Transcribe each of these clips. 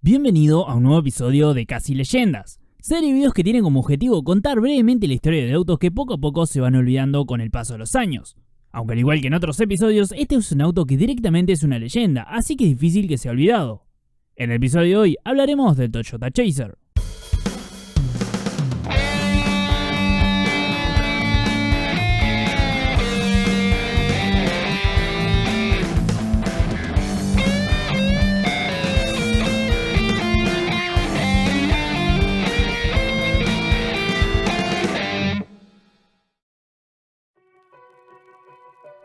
Bienvenido a un nuevo episodio de Casi Leyendas, serie de videos que tienen como objetivo contar brevemente la historia de autos que poco a poco se van olvidando con el paso de los años. Aunque al igual que en otros episodios, este es un auto que directamente es una leyenda, así que es difícil que sea olvidado. En el episodio de hoy hablaremos del Toyota Chaser.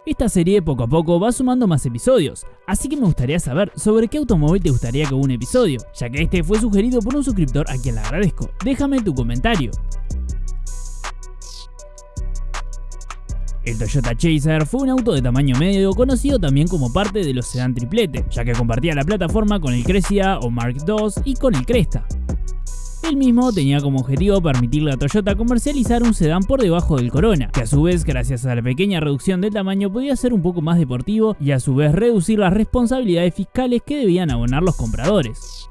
Esta serie poco a poco va sumando más episodios, así que me gustaría saber sobre qué automóvil te gustaría que hubiera un episodio, ya que este fue sugerido por un suscriptor a quien le agradezco. Déjame tu comentario. El Toyota Chaser fue un auto de tamaño medio conocido también como parte de los sedán triplete, ya que compartía la plataforma con el Cressida o Mark II y con el Cresta. El mismo tenía como objetivo permitirle a Toyota comercializar un sedán por debajo del Corona, que a su vez, gracias a la pequeña reducción del tamaño, podía ser un poco más deportivo y a su vez reducir las responsabilidades fiscales que debían abonar los compradores.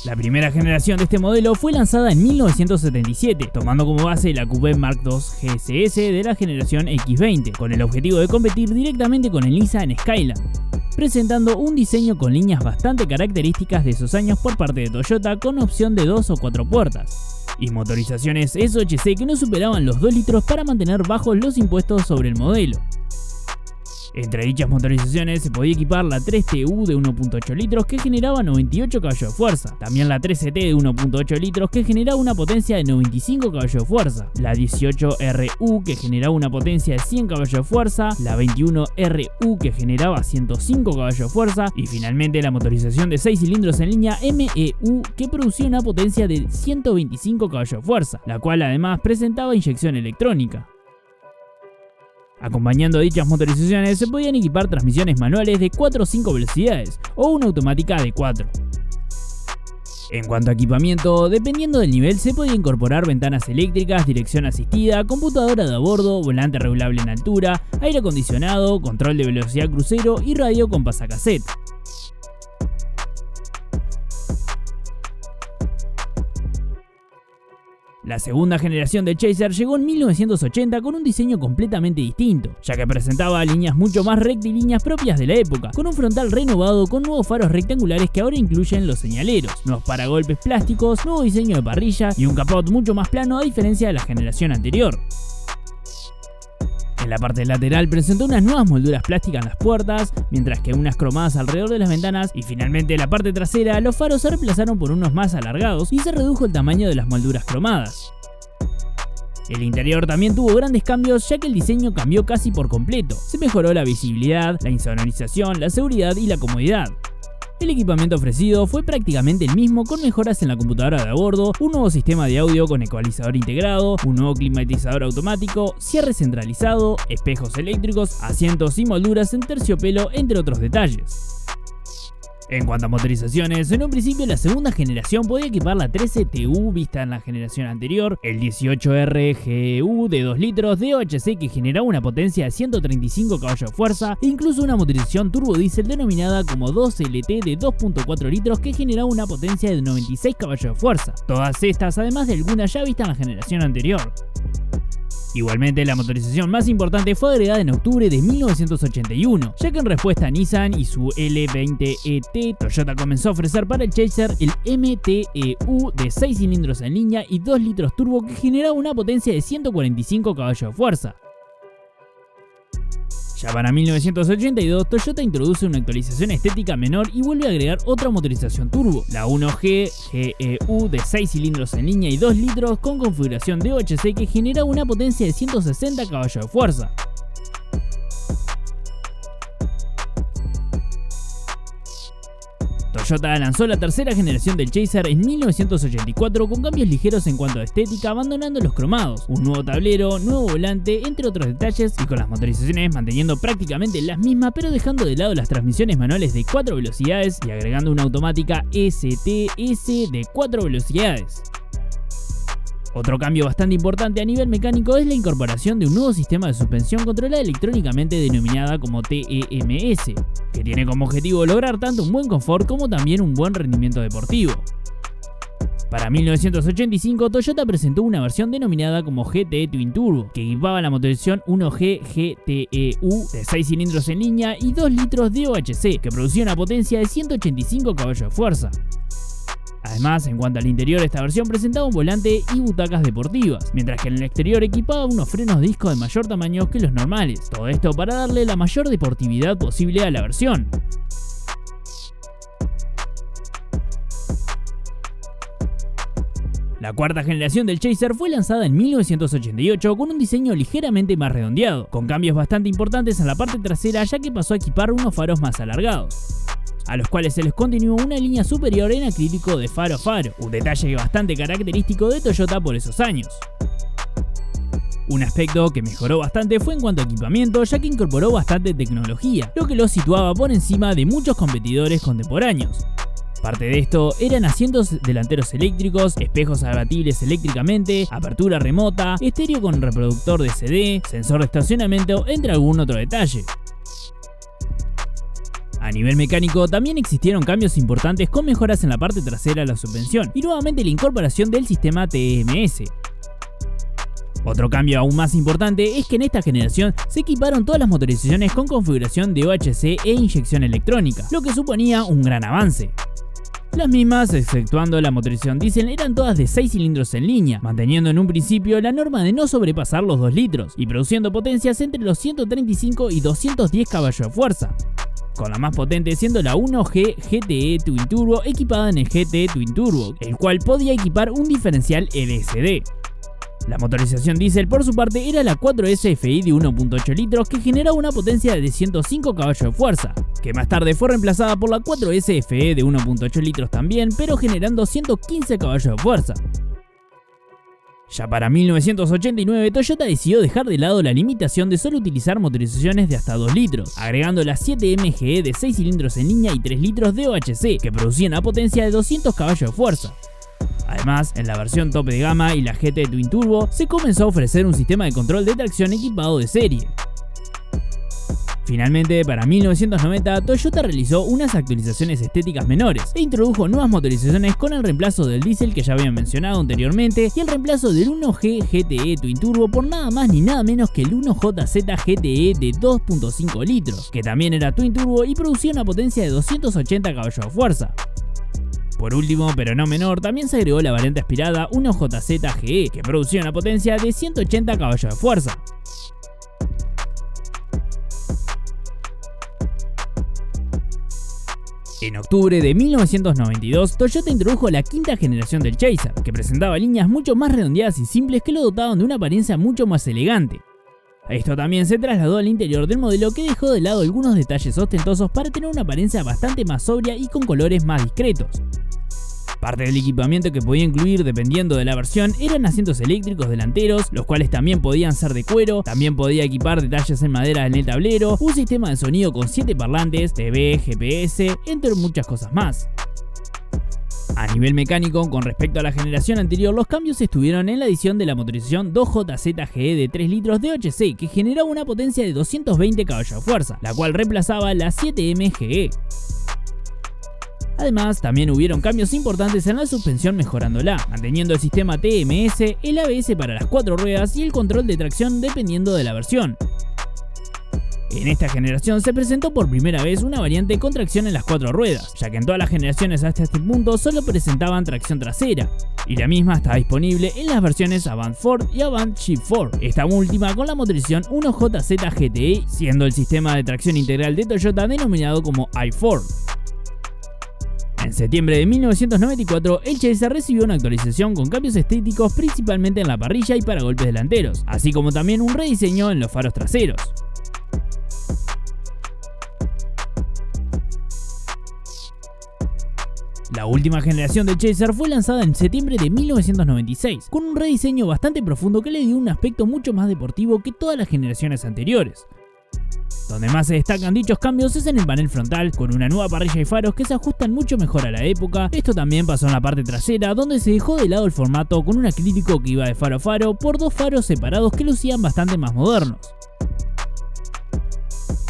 La primera generación de este modelo fue lanzada en 1977, tomando como base la Coupé Mark II GSS de la generación X20, con el objetivo de competir directamente con el Nissan Skyline, presentando un diseño con líneas bastante características de esos años por parte de Toyota, con opción de 2 o 4 puertas, y motorizaciones SOHC que no superaban los 2 litros para mantener bajos los impuestos sobre el modelo. Entre dichas motorizaciones se podía equipar la 3TU de 1.8 litros que generaba 98 caballos de fuerza, también la 3CT de 1.8 litros que generaba una potencia de 95 caballos de fuerza, la 18RU que generaba una potencia de 100 caballos de fuerza, la 21RU que generaba 105 caballos de fuerza y finalmente la motorización de 6 cilindros en línea MEU que producía una potencia de 125 caballos de fuerza, la cual además presentaba inyección electrónica. Acompañando a dichas motorizaciones se podían equipar transmisiones manuales de 4 o 5 velocidades o una automática de 4. En cuanto a equipamiento, dependiendo del nivel se podía incorporar ventanas eléctricas, dirección asistida, computadora de a bordo, volante regulable en altura, aire acondicionado, control de velocidad crucero y radio con pasacassette. La segunda generación del Chaser llegó en 1980 con un diseño completamente distinto, ya que presentaba líneas mucho más rectilíneas propias de la época, con un frontal renovado con nuevos faros rectangulares que ahora incluyen los señaleros, nuevos paragolpes plásticos, nuevo diseño de parrilla y un capot mucho más plano a diferencia de la generación anterior. En la parte lateral presentó unas nuevas molduras plásticas en las puertas, mientras que unas cromadas alrededor de las ventanas, y finalmente en la parte trasera los faros se reemplazaron por unos más alargados y se redujo el tamaño de las molduras cromadas. El interior también tuvo grandes cambios, ya que el diseño cambió casi por completo. Se mejoró la visibilidad, la insonorización, la seguridad y la comodidad. El equipamiento ofrecido fue prácticamente el mismo, con mejoras en la computadora de a bordo, un nuevo sistema de audio con ecualizador integrado, un nuevo climatizador automático, cierre centralizado, espejos eléctricos, asientos y molduras en terciopelo, entre otros detalles. En cuanto a motorizaciones, en un principio la segunda generación podía equipar la 13TU vista en la generación anterior, el 18RGU de 2 litros de OHC que generaba una potencia de 135 caballos de fuerza e incluso una motorización turbodiesel denominada como 2LT de 2.4 litros que generaba una potencia de 96 caballos de fuerza, todas estas además de algunas ya vistas en la generación anterior. Igualmente, la motorización más importante fue agregada en octubre de 1981, ya que en respuesta a Nissan y su L20ET, Toyota comenzó a ofrecer para el Chaser el MTEU de 6 cilindros en línea y 2 litros turbo que generaba una potencia de 145 caballos de fuerza. Ya para 1982, Toyota introduce una actualización estética menor y vuelve a agregar otra motorización turbo, la 1G GEU de 6 cilindros en línea y 2 litros con configuración de OHC que genera una potencia de 160 caballos de fuerza. Toyota lanzó la tercera generación del Chaser en 1984 con cambios ligeros en cuanto a estética, abandonando los cromados, un nuevo tablero, nuevo volante, entre otros detalles, y con las motorizaciones manteniendo prácticamente las mismas pero dejando de lado las transmisiones manuales de 4 velocidades y agregando una automática STS de 4 velocidades. Otro cambio bastante importante a nivel mecánico es la incorporación de un nuevo sistema de suspensión controlada electrónicamente denominada como TEMS, que tiene como objetivo lograr tanto un buen confort como también un buen rendimiento deportivo. Para 1985, Toyota presentó una versión denominada como GT Twin Turbo, que equipaba la motorización 1G GTEU de 6 cilindros en línea y 2 litros de OHC, que producía una potencia de 185 caballos de fuerza. Además, en cuanto al interior, esta versión presentaba un volante y butacas deportivas, mientras que en el exterior equipaba unos frenos de disco de mayor tamaño que los normales, todo esto para darle la mayor deportividad posible a la versión. La cuarta generación del Chaser fue lanzada en 1988 con un diseño ligeramente más redondeado, con cambios bastante importantes en la parte trasera ya que pasó a equipar unos faros más alargados, a los cuales se les continuó una línea superior en acrílico de faro a faro, un detalle bastante característico de Toyota por esos años. Un aspecto que mejoró bastante fue en cuanto a equipamiento, ya que incorporó bastante tecnología, lo que lo situaba por encima de muchos competidores contemporáneos. Parte de esto eran asientos delanteros eléctricos, espejos abatibles eléctricamente, apertura remota, estéreo con reproductor de CD, sensor de estacionamiento, entre algún otro detalle. A nivel mecánico también existieron cambios importantes con mejoras en la parte trasera de la suspensión y nuevamente la incorporación del sistema TMS. Otro cambio aún más importante es que en esta generación se equiparon todas las motorizaciones con configuración de OHC e inyección electrónica, lo que suponía un gran avance. Las mismas, exceptuando la motorización diésel, eran todas de 6 cilindros en línea, manteniendo en un principio la norma de no sobrepasar los 2 litros y produciendo potencias entre los 135 y 210 caballos de fuerza, con la más potente siendo la 1G GTE Twin Turbo equipada en el GT Twin Turbo, el cual podía equipar un diferencial LSD. La motorización diésel por su parte era la 4S FI de 1.8 litros que generaba una potencia de 105 caballos de fuerza, que más tarde fue reemplazada por la 4S FE de 1.8 litros también, pero generando 115 caballos de fuerza. Ya para 1989, Toyota decidió dejar de lado la limitación de solo utilizar motorizaciones de hasta 2 litros, agregando la 7MGE de 6 cilindros en línea y 3 litros de OHC, que producían una potencia de 200 caballos de fuerza. Además, en la versión tope de gama y la GT Twin Turbo, se comenzó a ofrecer un sistema de control de tracción equipado de serie. Finalmente, para 1990, Toyota realizó unas actualizaciones estéticas menores e introdujo nuevas motorizaciones con el reemplazo del diésel que ya habían mencionado anteriormente y el reemplazo del 1G GTE Twin Turbo por nada más ni nada menos que el 1JZ GTE de 2.5 litros, que también era Twin Turbo y producía una potencia de 280 caballos de fuerza. Por último, pero no menor, también se agregó la variante aspirada 1JZ GE, que producía una potencia de 180 caballos de fuerza. En octubre de 1992, Toyota introdujo la quinta generación del Chaser, que presentaba líneas mucho más redondeadas y simples que lo dotaban de una apariencia mucho más elegante. Esto también se trasladó al interior del modelo, que dejó de lado algunos detalles ostentosos para tener una apariencia bastante más sobria y con colores más discretos. Parte del equipamiento que podía incluir, dependiendo de la versión, eran asientos eléctricos delanteros, los cuales también podían ser de cuero, también podía equipar detalles en madera en el tablero, un sistema de sonido con 7 parlantes, TV, GPS, entre muchas cosas más. A nivel mecánico, con respecto a la generación anterior, los cambios estuvieron en la adición de la motorización 2JZ GE de 3 litros de OHC, que generaba una potencia de 220 caballos de fuerza, la cual reemplazaba la 7MGE. Además, también hubieron cambios importantes en la suspensión mejorándola, manteniendo el sistema TMS, el ABS para las 4 ruedas y el control de tracción dependiendo de la versión. En esta generación se presentó por primera vez una variante con tracción en las 4 ruedas, ya que en todas las generaciones hasta este punto solo presentaban tracción trasera, y la misma está disponible en las versiones Avant 4 y Avant Shift 4, esta última con la motorización 1JZ GTE, siendo el sistema de tracción integral de Toyota denominado como i4. En septiembre de 1994, el Chaser recibió una actualización con cambios estéticos principalmente en la parrilla y paragolpes delanteros, así como también un rediseño en los faros traseros. La última generación del Chaser fue lanzada en septiembre de 1996, con un rediseño bastante profundo que le dio un aspecto mucho más deportivo que todas las generaciones anteriores, Donde más se destacan dichos cambios es en el panel frontal, con una nueva parrilla y faros que se ajustan mucho mejor a la época. Esto también pasó en la parte trasera, donde se dejó de lado el formato con un acrílico que iba de faro a faro por dos faros separados que lucían bastante más modernos.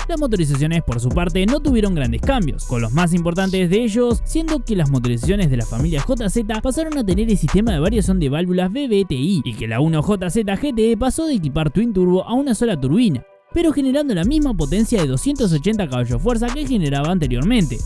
Las motorizaciones por su parte no tuvieron grandes cambios, con los más importantes de ellos siendo que las motorizaciones de la familia JZ pasaron a tener el sistema de variación de válvulas VVTi y que la 1JZ GTE pasó de equipar Twin Turbo a una sola turbina, pero generando la misma potencia de 280 caballos-fuerza que generaba anteriormente.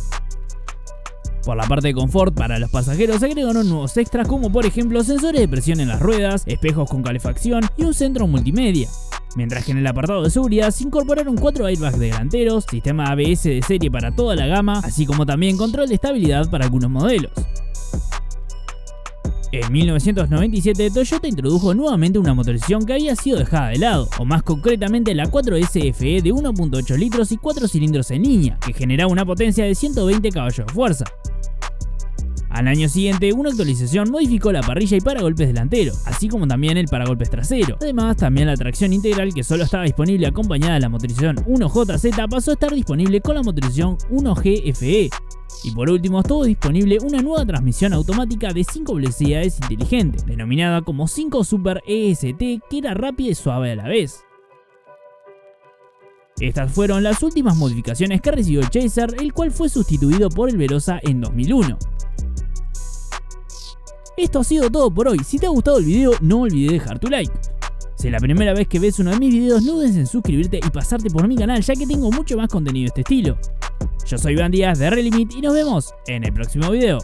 Por la parte de confort, para los pasajeros se agregaron nuevos extras como por ejemplo sensores de presión en las ruedas, espejos con calefacción y un centro multimedia. Mientras que en el apartado de seguridad se incorporaron 4 airbags delanteros, sistema ABS de serie para toda la gama, así como también control de estabilidad para algunos modelos. En 1997 Toyota introdujo nuevamente una motorización que había sido dejada de lado, o más concretamente la 4SFE de 1.8 litros y 4 cilindros en línea, que generaba una potencia de 120 caballos de fuerza. Al año siguiente, una actualización modificó la parrilla y paragolpes delantero, así como también el paragolpes trasero. Además, también la tracción integral, que solo estaba disponible acompañada de la motorización 1JZ, pasó a estar disponible con la motorización 1GFE. Y por último, estuvo disponible una nueva transmisión automática de 5 velocidades inteligente, denominada como 5 Super EST, que era rápida y suave a la vez. Estas fueron las últimas modificaciones que recibió el Chaser, el cual fue sustituido por el Velosa en 2001. Esto ha sido todo por hoy. Si te ha gustado el video, no olvides dejar tu like. Si es la primera vez que ves uno de mis videos, no dudes en suscribirte y pasarte por mi canal, ya que tengo mucho más contenido de este estilo. Yo soy Iván Díaz de Relimit y nos vemos en el próximo video.